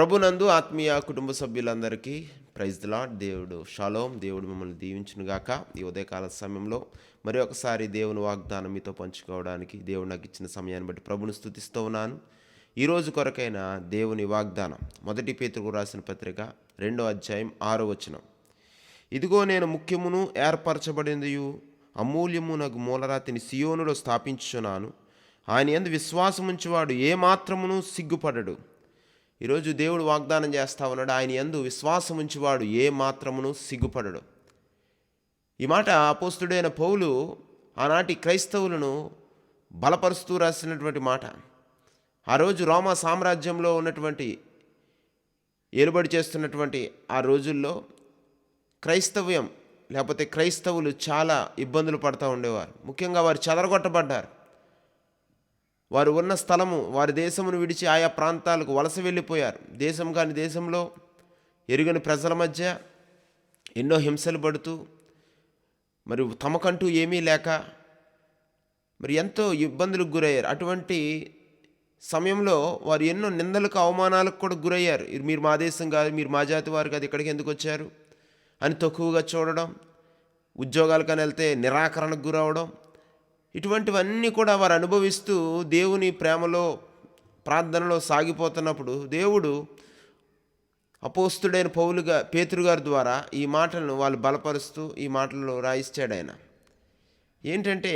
ప్రభునందు ఆత్మీయ కుటుంబ సభ్యులందరికీ ప్రైజ్ ది లార్డ్. దేవుడు షాలోమ్. దేవుడు మిమ్మల్ని దీవించునుగాక. ఈ ఉదయకాల సమయంలో మరి ఒకసారి దేవుని వాగ్దానం మీతో పంచుకోవడానికి దేవుడు నాకు ఇచ్చిన సమయాన్ని బట్టి ప్రభుని స్తుతిస్తూ ఉన్నాను. ఈరోజు కొరకైన దేవుని వాగ్దానం మొదటి పేతురుకు రాసిన పత్రిక 2వ అధ్యాయం 6వ వచనం. ఇదిగో నేను ముఖ్యమును ఏర్పరచబడినదియు అమూల్యమునగు మూలరాతిని సియోనులో స్థాపించుచున్నాను. ఆయన యందు విశ్వాసముంచువాడు ఏమాత్రమును సిగ్గుపడడు. ఈరోజు దేవుడు వాగ్దానం చేస్తా ఉన్నాడు, ఆయన యందు విశ్వాసం ఉంచివాడు ఏ మాత్రమును సిగ్గుపడడు. ఈ మాట అపోస్తుడైన పౌలు ఆనాటి క్రైస్తవులను బలపరుస్తూ రాసినటువంటి మాట. ఆ రోజు రోమా సామ్రాజ్యంలో ఉన్నటువంటి ఏలుబడి చేస్తున్నటువంటి ఆ రోజుల్లో క్రైస్తవ్యం లేకపోతే క్రైస్తవులు చాలా ఇబ్బందులు పడుతూ ఉండేవారు. ముఖ్యంగా వారు చెదరగొట్టబడ్డారు. వారు ఉన్న స్థలము, వారి దేశమును విడిచి ఆయా ప్రాంతాలకు వలస వెళ్ళిపోయారు. దేశం కాని దేశంలో ఎరుగని ప్రజల మధ్య ఎన్నో హింసలు పడుతూ మరి తమకంటూ ఏమీ లేక మరి ఎంతో ఇబ్బందులకు గురయ్యారు. అటువంటి సమయంలో వారు ఎన్నో నిందలకు అవమానాలకు కూడా గురయ్యారు. మీరు మా దేశం కాదు, మీరు మా జాతి వారు కాదు, ఇక్కడికి ఎందుకు వచ్చారు అని తక్కువగా చూడడం, ఉద్యోగాలకని వెళ్తే నిరాకరణకు గురవడం, ఇటువంటివన్నీ కూడా వారు అనుభవిస్తూ దేవుని ప్రేమలో ప్రార్థనలో సాగిపోతున్నప్పుడు దేవుడు అపోస్తుడైన పేతురు గారి ద్వారా ఈ మాటలను వాళ్ళు బలపరుస్తూ ఈ మాటలను రాయిస్తాడు. ఆయన ఏంటంటే,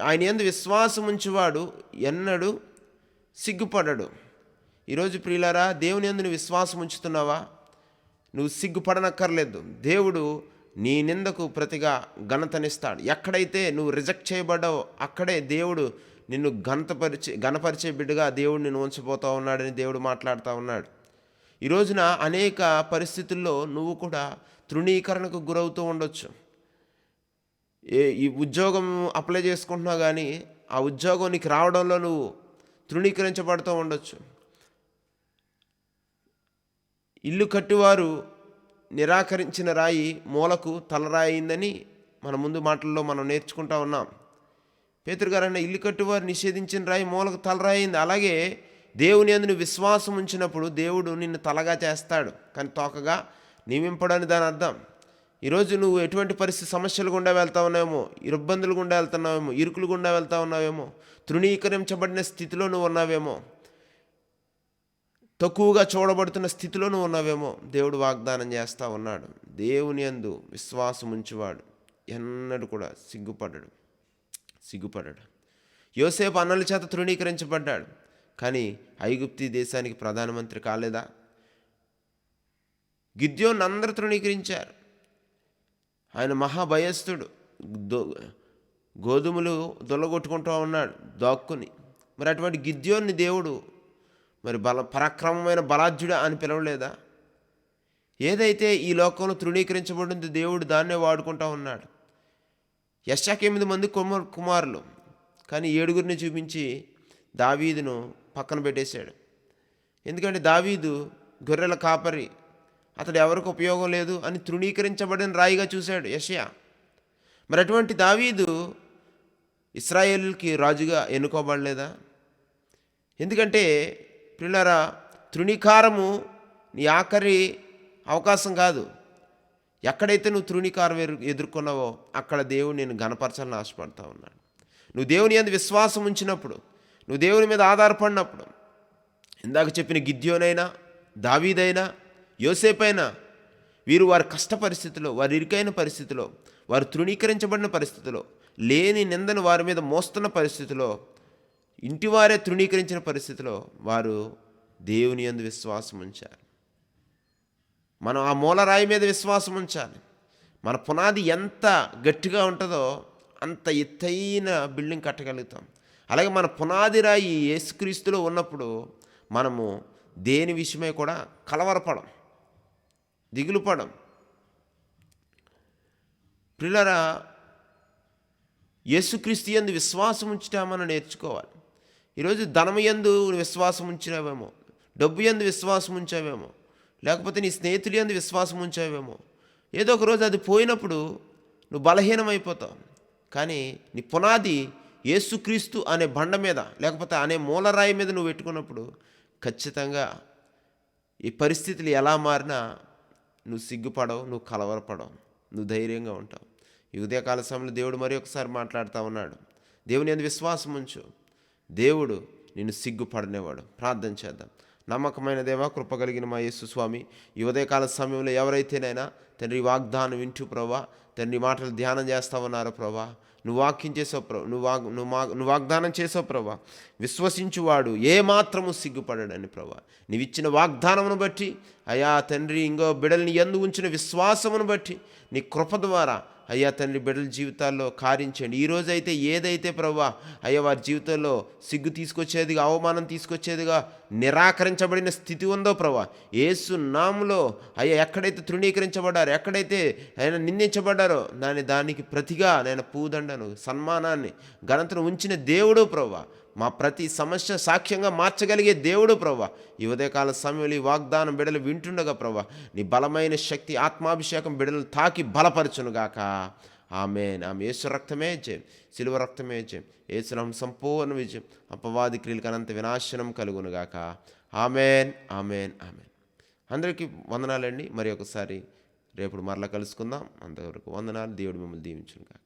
ఆయన యందు విశ్వాసం ఉంచువాడు ఎన్నడూ సిగ్గుపడడు. ఈరోజు ప్రియులారా, దేవుని యందు నువ్వు విశ్వాసం ఉంచుతున్నావా? నువ్వు సిగ్గుపడనక్కర్లేదు. దేవుడు నీ నిందకు ప్రతిగా ఘనతనిస్తాడు. ఎక్కడైతే నువ్వు రిజెక్ట్ చేయబడ్డావో అక్కడే దేవుడు నిన్ను ఘనపరిచే బిడ్డగా దేవుడు నిన్ను ఉంచబోతూ ఉన్నాడని దేవుడు మాట్లాడుతూ ఉన్నాడు. ఈ రోజున అనేక పరిస్థితుల్లో నువ్వు కూడా తృణీకరణకు గురవుతూ ఉండొచ్చు. ఈ ఉద్యోగం అప్లై చేసుకుంటున్నావు, కానీ ఆ ఉద్యోగం నీకు రావడంలో నువ్వు తృణీకరించబడుతూ ఉండొచ్చు. ఇల్లు కట్టివారు నిరాకరించిన రాయి మూలకు తలరాయి అయిందని మన ముందు మాటల్లో మనం నేర్చుకుంటా ఉన్నాం. పేతురు గారు అన్న ఇల్లు కట్టువారు నిషేధించిన రాయి మూలకు తలరాయి అయింది. అలాగే దేవుని యందు నువ్వు విశ్వాసం ఉంచినప్పుడు దేవుడు నిన్ను తలగా చేస్తాడు, కానీ తోకగా నియమింపడని దాని అర్థం. ఈరోజు నువ్వు ఎటువంటి పరిస్థితి సమస్యలు గుండా వెళ్తా ఉన్నావేమో, ఇబ్బందులు గుండా వెళ్తున్నావేమో, ఇరుకులు గుండా వెళ్తా ఉన్నావేమో, తృణీకరించబడిన స్థితిలో నువ్వు ఉన్నావేమో, తక్కువగా చూడబడుతున్న స్థితిలో నువ్వు ఉన్నావేమో. దేవుడు వాగ్దానం చేస్తూ ఉన్నాడు, దేవుని యందు విశ్వాసం ఉంచువాడు ఎన్నడూ కూడా సిగ్గుపడడు. యోసేపు అన్నల చేత తృణీకరించబడ్డాడు, కానీ ఐగుప్తు దేశానికి ప్రధానమంత్రి కాలేదా? గిద్యోను అందరూ తృణీకరించారు. ఆయన మహాభయస్థుడు, గోధుమలు దొల్లగొట్టుకుంటూ ఉన్నాడు దాక్కుని. మరి అటువంటి గిద్యోన్ని దేవుడు మరి పరాక్రమమైన బలాఢ్యుడా అని పిలవలేదా? ఏదైతే ఈ లోకంలో తృణీకరించబడింది దేవుడు దాన్నే వాడుకుంటూ ఉన్నాడు. యెషయాకి 8 మంది కుమారులు, కానీ 7గురిని చూపించి దావీదును పక్కన పెట్టేశాడు. ఎందుకంటే దావీదు గొర్రెల కాపరి, అతడు ఎవరికి ఉపయోగం లేదు అని తృణీకరించబడిన రాయిగా చూశాడు యెషయా. మరి అటువంటి దావీదు ఇశ్రాయేలుకి రాజుగా ఎన్నుకోబడలేదా? ఎందుకంటే ప్రియులారా, తృణీకారము నీ ఆఖరి అవకాశం కాదు. ఎక్కడైతే నువ్వు తృణీకారం ఎదుర్కొన్నావో అక్కడ దేవుడు నేను ఘనపరచాలని ఆశపడతా ఉన్నాడు. నువ్వు దేవుని యందు విశ్వాసం ఉంచినప్పుడు, నువ్వు దేవుని మీద ఆధారపడినప్పుడు, ఇందాక చెప్పిన గిద్యోనైనా, దావీదైనా, యోసేపైనా, వీరు వారి కష్ట పరిస్థితిలో, వారి ఇరుకైన పరిస్థితిలో, వారు తృణీకరించబడిన పరిస్థితిలో, లేని నిందను వారి మీద మోస్తున్న పరిస్థితిలో, ఇంటివారే తృణీకరించిన పరిస్థితిలో వారు దేవుని యందు విశ్వాసం ఉంచారు. మనం ఆ మూలరాయి మీద విశ్వాసం ఉంచాలి. మన పునాది ఎంత గట్టిగా ఉంటుందో అంత ఎత్తైన బిల్డింగ్ కట్టగలుగుతాం. అలాగే మన పునాది రాయి యేసుక్రీస్తులో ఉన్నప్పుడు మనము దేని విషయమై కూడా కలవరపడం, దిగులు పడం. ప్రియులారా, యేసుక్రీస్తు యందు విశ్వాసం ఉంచుతామని నేర్చుకోవాలి. ఈరోజు ధనము యందు విశ్వాసం ఉంచినావేమో, డబ్బు యందు విశ్వాసం ఉంచావేమో, లేకపోతే నీ స్నేహితులు యందు విశ్వాసం ఉంచావేమో. ఏదో ఒక రోజు అది పోయినప్పుడు నువ్వు బలహీనమైపోతావు. కానీ నీ పునాది యేసుక్రీస్తు అనే బండ మీద లేకపోతే అనే మూలరాయి మీద నువ్వు పెట్టుకున్నప్పుడు ఖచ్చితంగా ఈ పరిస్థితులు ఎలా మారినా నువ్వు సిగ్గుపడవు, నువ్వు కలవరపడవు, నువ్వు ధైర్యంగా ఉంటావు. ఈ ఉదయకాల సమయంలో దేవుడు మరి ఒకసారి మాట్లాడుతూ ఉన్నాడు. దేవుని యందు విశ్వాసం ఉంచు, దేవుడు నిన్ను సిగ్గుపడనేవాడు. ప్రార్థన చేద్దాం. నమ్మకమైన దేవా, కృప కలిగిన మా యేసు స్వామి, ఈ ఉదయకాల సమయంలో ఎవరైతేనైనా తండ్రి వాగ్దానం వింటూ ప్రభా, తండ్రి మాటలు ధ్యానం చేస్తా ఉన్నారో ప్రభా, నువ్వు వాక్యం చేసావు ప్రభా, నువ్వు వాగ్దానం చేసావు ప్రభా, విశ్వసించువాడు ఏమాత్రము సిగ్గుపడని ప్రభా. నీవు ఇచ్చిన వాగ్దానమును బట్టి అయ్యా తండ్రి, ఇంకో బిడ్డల్ని యందు ఉంచిన విశ్వాసమును బట్టి నీ కృప ద్వారా అయ్యా తండ్రి బిడ్డల జీవితాల్లో కార్యించండి. ఈరోజైతే ఏదైతే ప్రభా అయ్యా వారి జీవితంలో సిగ్గు తీసుకొచ్చేదిగా, అవమానం తీసుకొచ్చేదిగా నిరాకరించబడిన స్థితి ఉందో ప్రభా, యేసు నామములో అయ్యా ఎక్కడైతే తృణీకరించబడ్డారో, ఎక్కడైతే ఆయన నిందించబడ్డారో దానికి ప్రతిగా నేను పూదండను, సన్మానాన్ని, ఘనతను ఉంచిన దేవుడు ప్రభా, మా ప్రతి సమస్య సాక్ష్యంగా మార్చగలిగే దేవుడు ప్రభా. ఈ ఉదయకాల సమయంలో ఈ వాగ్దానం బిడ్డలు వింటుండగా ప్రభా, నీ బలమైన శక్తి, ఆత్మాభిషేకం బిడ్డలు తాకి బలపరచునుగాక. ఆమేన్. ఆమె యేసు రక్తమే జయం, సిలువ రక్తమే జయం, యేసు నామమున సంపూర్ణ విజయం, అపవాది క్రియలకు అనంత వినాశనం కలుగునుగాక. ఆమేన్, ఆమేన్, ఆమేన్. అందరికీ వందనాలండి. మరి ఒకసారి రేపు మరలా కలుసుకుందాం. అంతవరకు వందనాలు. దేవుడు మిమ్మల్ని దీవించునుగాక.